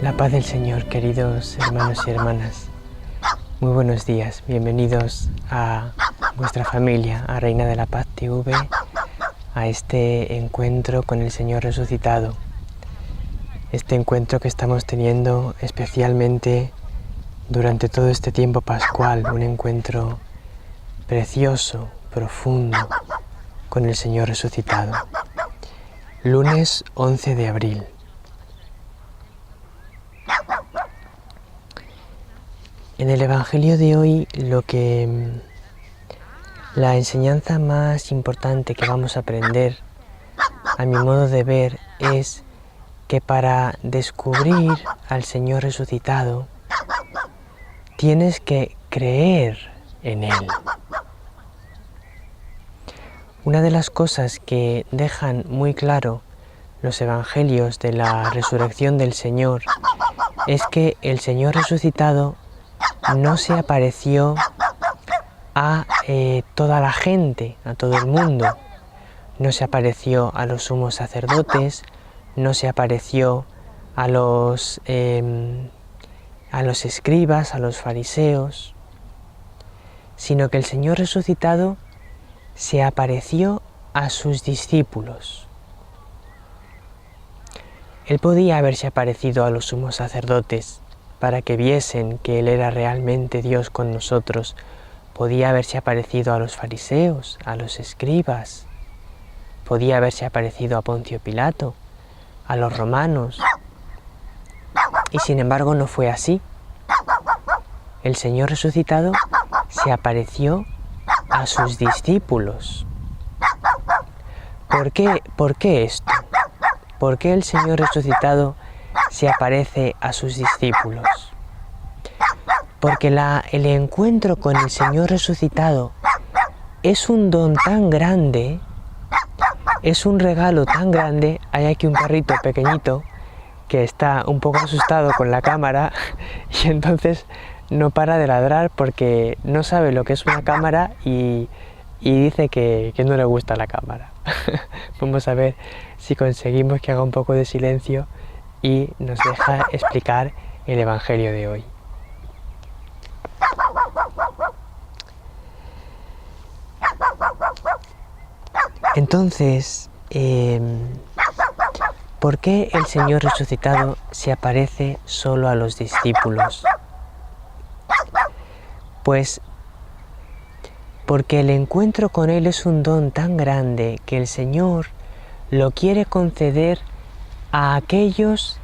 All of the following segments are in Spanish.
La paz del Señor, queridos hermanos y hermanas. Muy buenos días, bienvenidos a vuestra familia, a Reina de la Paz TV, a este encuentro con el Señor resucitado. Este encuentro que estamos teniendo especialmente durante todo este tiempo pascual, un encuentro precioso, profundo, con el Señor resucitado. Lunes 11 de abril. En el Evangelio de hoy, la enseñanza más importante que vamos a aprender, a mi modo de ver, es que para descubrir al Señor resucitado, tienes que creer en Él. Una de las cosas que dejan muy claro los Evangelios de la resurrección del Señor es que el Señor resucitado no se apareció a toda la gente, a todo el mundo. No se apareció a los sumos sacerdotes, no se apareció a los escribas, a los fariseos, sino que el Señor resucitado se apareció a sus discípulos. Él podía haberse aparecido a los sumos sacerdotes para que viesen que Él era realmente Dios con nosotros. Podía haberse aparecido a los fariseos, a los escribas. Podía haberse aparecido a Poncio Pilato, a los romanos. Y sin embargo no fue así. El Señor resucitado se apareció a sus discípulos. ¿Por qué esto? ¿Por qué el Señor resucitado se aparece a sus discípulos? Porque el encuentro con el Señor resucitado es un don tan grande, es un regalo tan grande. Hay aquí un perrito pequeñito que está un poco asustado con la cámara y entonces no para de ladrar porque no sabe lo que es una cámara y dice que no le gusta la cámara. Vamos a ver si conseguimos que haga un poco de silencio y nos deja explicar el Evangelio de hoy. Entonces, ¿por qué el Señor resucitado se aparece solo a los discípulos? Pues porque el encuentro con Él es un don tan grande que el Señor lo quiere conceder a aquellos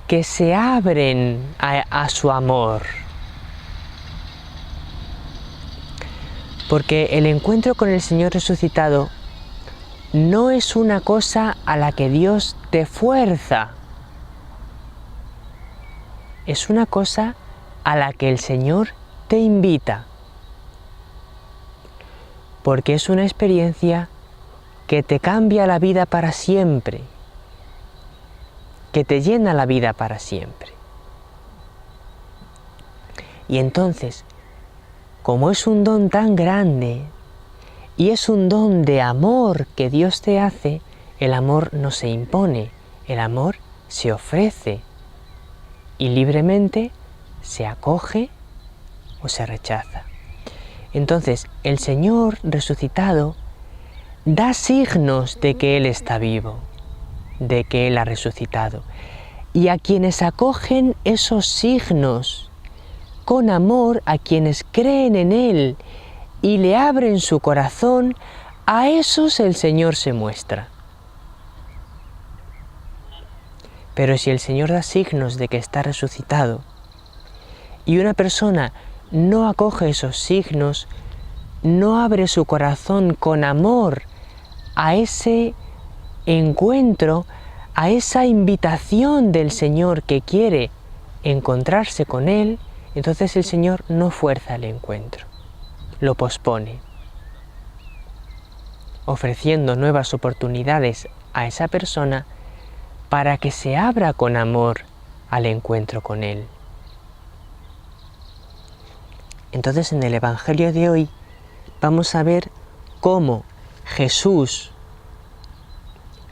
que se abren a su amor. Porque el encuentro con el Señor resucitado no es una cosa a la que Dios te fuerza. Es una cosa a la que el Señor te invita. Porque es una experiencia que te cambia la vida para siempre, que te llena la vida para siempre. Y entonces, como es un don tan grande y es un don de amor que Dios te hace, el amor no se impone, el amor se ofrece y libremente se acoge o se rechaza. Entonces, el Señor resucitado da signos de que Él está vivo, de que Él ha resucitado. Y a quienes acogen esos signos con amor, a quienes creen en Él y le abren su corazón, a esos el Señor se muestra. Pero si el Señor da signos de que está resucitado y una persona no acoge esos signos, no abre su corazón con amor a ese encuentro, a esa invitación del Señor que quiere encontrarse con Él, entonces el Señor no fuerza el encuentro, lo pospone, ofreciendo nuevas oportunidades a esa persona para que se abra con amor al encuentro con Él. Entonces en el Evangelio de hoy vamos a ver cómo Jesús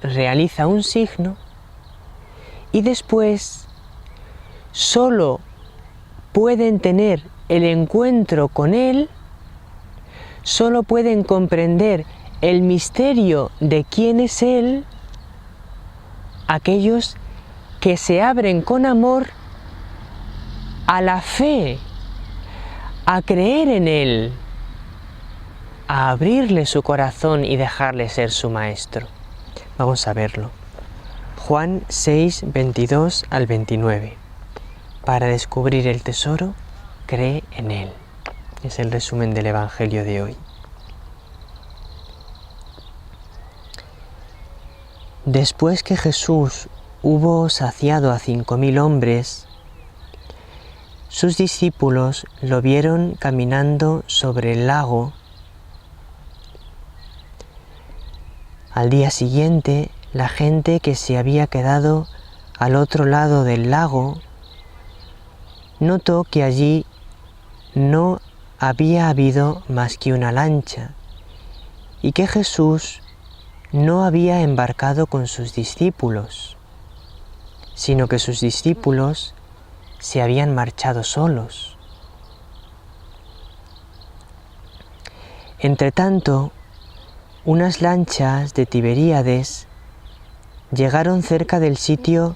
realiza un signo y después solo pueden tener el encuentro con Él, solo pueden comprender el misterio de quién es Él, aquellos que se abren con amor a la fe, a creer en Él, a abrirle su corazón y dejarle ser su maestro. Vamos a verlo. Juan 6, 22 al 29. Para descubrir el tesoro, cree en Él. Es el resumen del Evangelio de hoy. Después que Jesús hubo saciado a 5.000 hombres, sus discípulos lo vieron caminando sobre el lago. Al día siguiente, la gente que se había quedado al otro lado del lago notó que allí no había habido más que una lancha y que Jesús no había embarcado con sus discípulos, sino que sus discípulos se habían marchado solos. Entretanto, unas lanchas de Tiberíades llegaron cerca del sitio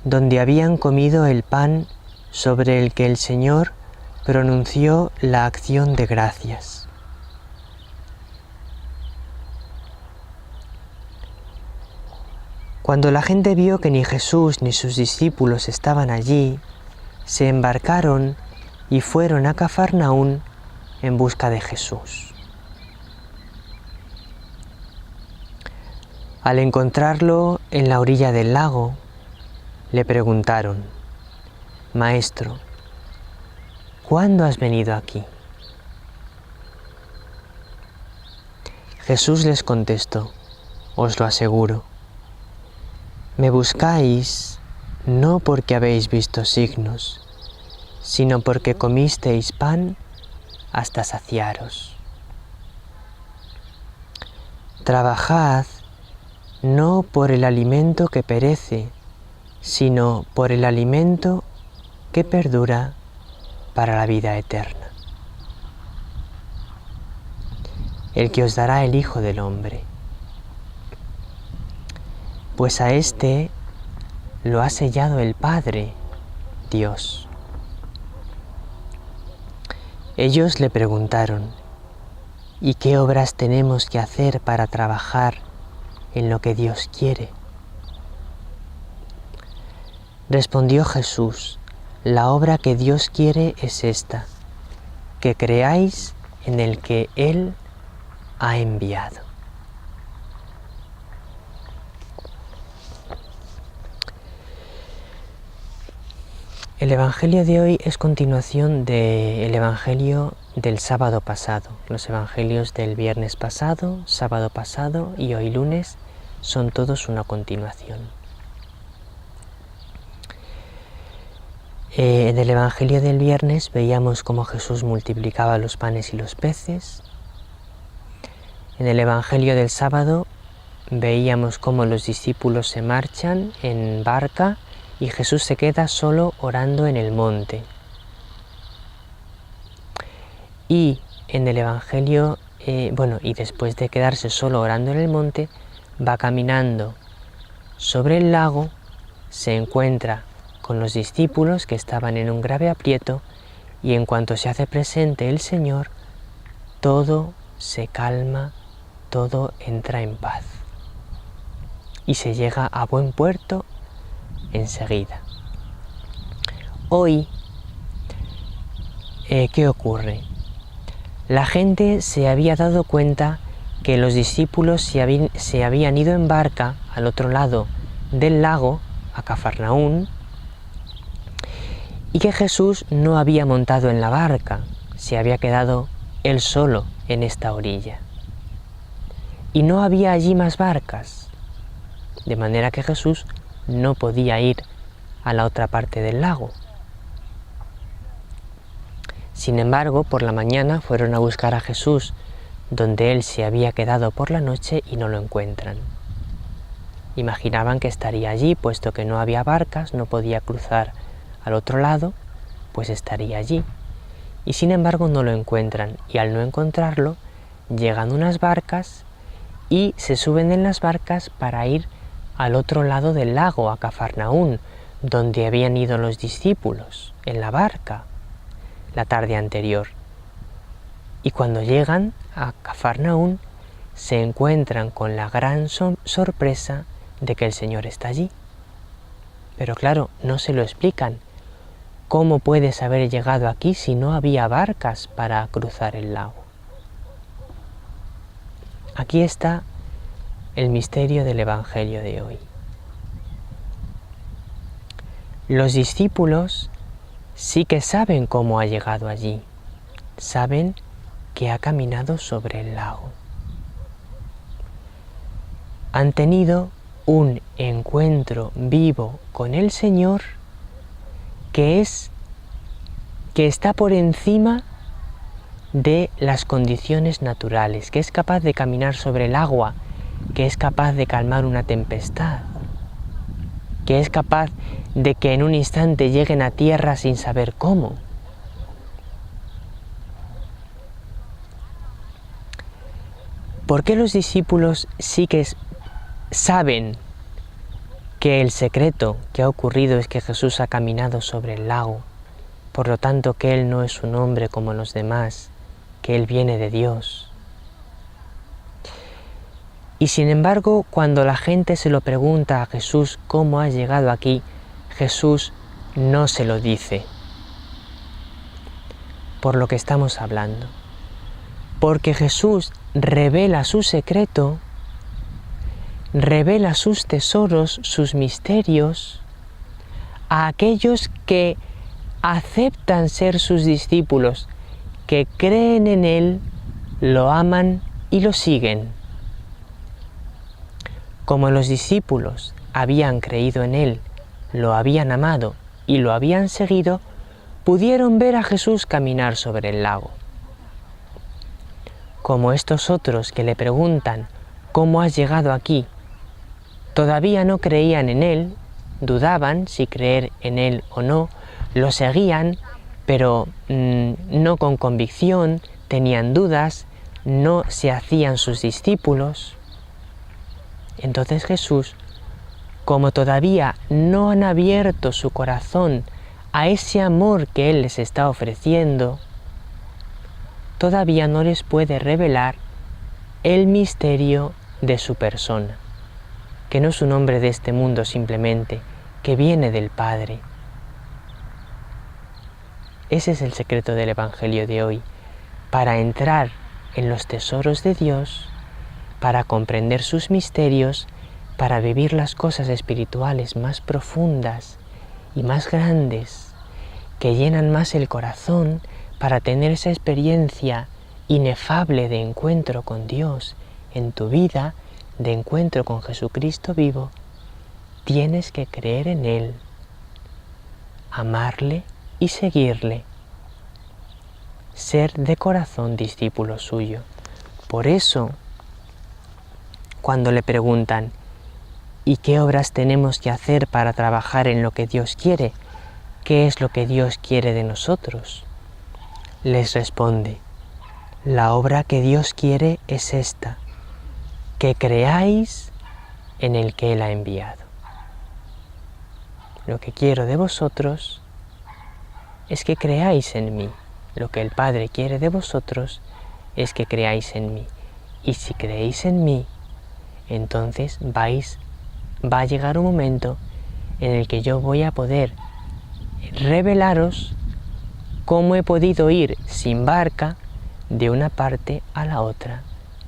donde habían comido el pan sobre el que el Señor pronunció la acción de gracias. Cuando la gente vio que ni Jesús ni sus discípulos estaban allí, se embarcaron y fueron a Cafarnaún en busca de Jesús. Al encontrarlo en la orilla del lago, le preguntaron: Maestro, ¿cuándo has venido aquí? Jesús les contestó: Os lo aseguro, me buscáis no porque habéis visto signos, sino porque comisteis pan hasta saciaros. Trabajad no por el alimento que perece, sino por el alimento que perdura para la vida eterna, el que os dará el Hijo del Hombre, pues a éste lo ha sellado el Padre, Dios. Ellos le preguntaron: ¿y qué obras tenemos que hacer para trabajar en lo que Dios quiere? Respondió Jesús: la obra que Dios quiere es esta, que creáis en el que Él ha enviado. El Evangelio de hoy es continuación del Evangelio del sábado pasado. Los Evangelios del viernes pasado, sábado pasado y hoy lunes son todos una continuación. En el Evangelio del viernes veíamos cómo Jesús multiplicaba los panes y los peces. En el Evangelio del sábado veíamos cómo los discípulos se marchan en barca y Jesús se queda solo orando en el monte. Y en el Evangelio, y después de quedarse solo orando en el monte, va caminando sobre el lago, se encuentra con los discípulos que estaban en un grave aprieto y en cuanto se hace presente el Señor, todo se calma, todo entra en paz y se llega a buen puerto enseguida. Hoy, ¿qué ocurre? La gente se había dado cuenta que los discípulos se habían ido en barca al otro lado del lago, a Cafarnaún, y que Jesús no había montado en la barca, se había quedado él solo en esta orilla. Y no había allí más barcas, de manera que Jesús no podía ir a la otra parte del lago. Sin embargo, por la mañana fueron a buscar a Jesús donde él se había quedado por la noche y no lo encuentran. Imaginaban que estaría allí, puesto que no había barcas, no podía cruzar al otro lado, pues estaría allí. Y sin embargo no lo encuentran, y al no encontrarlo, llegan unas barcas y se suben en las barcas para ir al otro lado del lago, a Cafarnaún, donde habían ido los discípulos, en la barca, la tarde anterior. Y cuando llegan a Cafarnaún, se encuentran con la gran sorpresa de que el Señor está allí. Pero claro, no se lo explican. ¿Cómo puedes haber llegado aquí si no había barcas para cruzar el lago? Aquí está el misterio del Evangelio de hoy. Los discípulos sí que saben cómo ha llegado allí. Saben que ha caminado sobre el lago. Han tenido un encuentro vivo con el Señor que está por encima de las condiciones naturales, que es capaz de caminar sobre el agua, que es capaz de calmar una tempestad, que es capaz de que en un instante lleguen a tierra sin saber cómo. ¿Por qué los discípulos sí que saben que el secreto que ha ocurrido es que Jesús ha caminado sobre el lago? Por lo tanto, que Él no es un hombre como los demás, que Él viene de Dios. Y sin embargo, cuando la gente se lo pregunta a Jesús cómo ha llegado aquí, Jesús no se lo dice. Por lo que estamos hablando. Porque Jesús revela su secreto, revela sus tesoros, sus misterios, a aquellos que aceptan ser sus discípulos, que creen en Él, lo aman y lo siguen. Como los discípulos habían creído en Él, lo habían amado y lo habían seguido, pudieron ver a Jesús caminar sobre el lago. Como estos otros que le preguntan ¿cómo has llegado aquí?, todavía no creían en Él, dudaban si creer en Él o no, lo seguían, pero no con convicción, tenían dudas, no se hacían sus discípulos. Entonces Jesús, como todavía no han abierto su corazón a ese amor que Él les está ofreciendo, todavía no les puede revelar el misterio de su persona, que no es un hombre de este mundo simplemente, que viene del Padre. Ese es el secreto del Evangelio de hoy, para entrar en los tesoros de Dios, para comprender sus misterios, para vivir las cosas espirituales más profundas y más grandes, que llenan más el corazón, para tener esa experiencia inefable de encuentro con Dios en tu vida, de encuentro con Jesucristo vivo, tienes que creer en Él, amarle y seguirle, ser de corazón discípulo suyo. Por eso, cuando le preguntan ¿y qué obras tenemos que hacer para trabajar en lo que Dios quiere? ¿Qué es lo que Dios quiere de nosotros?, les responde: la obra que Dios quiere es esta, que creáis en el que Él ha enviado. Lo que quiero de vosotros es que creáis en mí. Lo que el Padre quiere de vosotros es que creáis en mí. Y si creéis en mí, entonces va a llegar un momento en el que yo voy a poder revelaros cómo he podido ir sin barca de una parte a la otra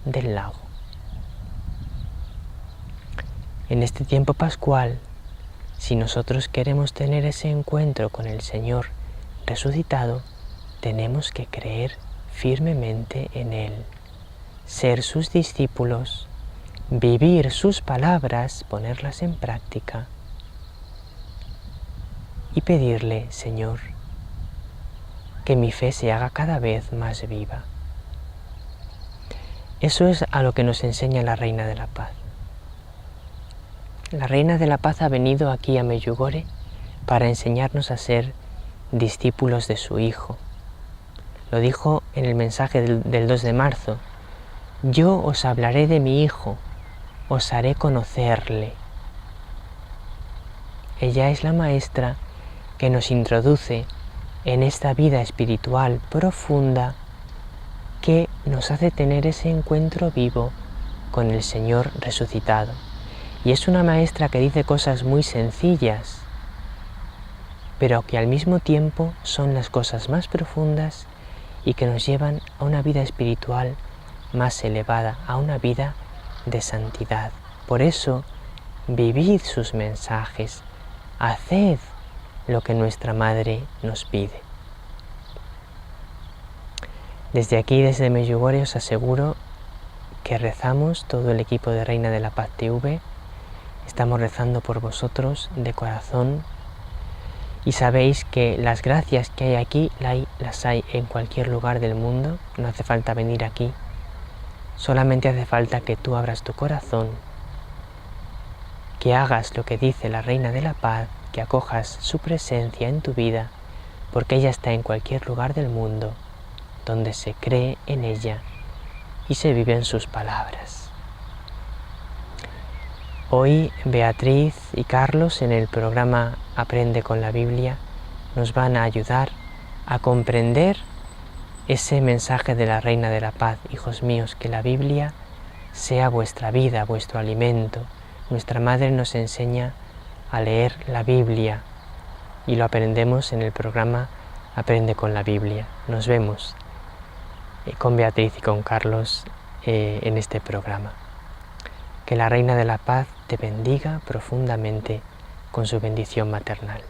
del lago. En este tiempo pascual, si nosotros queremos tener ese encuentro con el Señor resucitado, tenemos que creer firmemente en Él, ser sus discípulos, vivir sus palabras, ponerlas en práctica y pedirle: Señor, que mi fe se haga cada vez más viva. Eso es a lo que nos enseña la Reina de la Paz. La Reina de la Paz ha venido aquí a Medjugorje para enseñarnos a ser discípulos de su Hijo. Lo dijo en el mensaje del 2 de marzo. Yo os hablaré de mi Hijo, os haré conocerle. Ella es la maestra que nos introduce en esta vida espiritual profunda que nos hace tener ese encuentro vivo con el Señor resucitado. Y es una maestra que dice cosas muy sencillas, pero que al mismo tiempo son las cosas más profundas y que nos llevan a una vida espiritual más elevada, a una vida de santidad. Por eso, vivid sus mensajes, haced lo que nuestra Madre nos pide. Desde aquí, desde Medjugorje, os aseguro que rezamos, todo el equipo de Reina de la Paz TV, estamos rezando por vosotros de corazón y sabéis que las gracias que hay aquí las hay en cualquier lugar del mundo, no hace falta venir aquí, solamente hace falta que tú abras tu corazón, que hagas lo que dice la Reina de la Paz, que acojas su presencia en tu vida, porque ella está en cualquier lugar del mundo donde se cree en ella y se viven sus palabras. Hoy Beatriz y Carlos en el programa Aprende con la Biblia nos van a ayudar a comprender ese mensaje de la Reina de la Paz. Hijos míos, que la Biblia sea vuestra vida, vuestro alimento. Nuestra Madre nos enseña a leer la Biblia y lo aprendemos en el programa Aprende con la Biblia. Nos vemos con Beatriz y con Carlos en este programa. Que la Reina de la Paz te bendiga profundamente con su bendición maternal.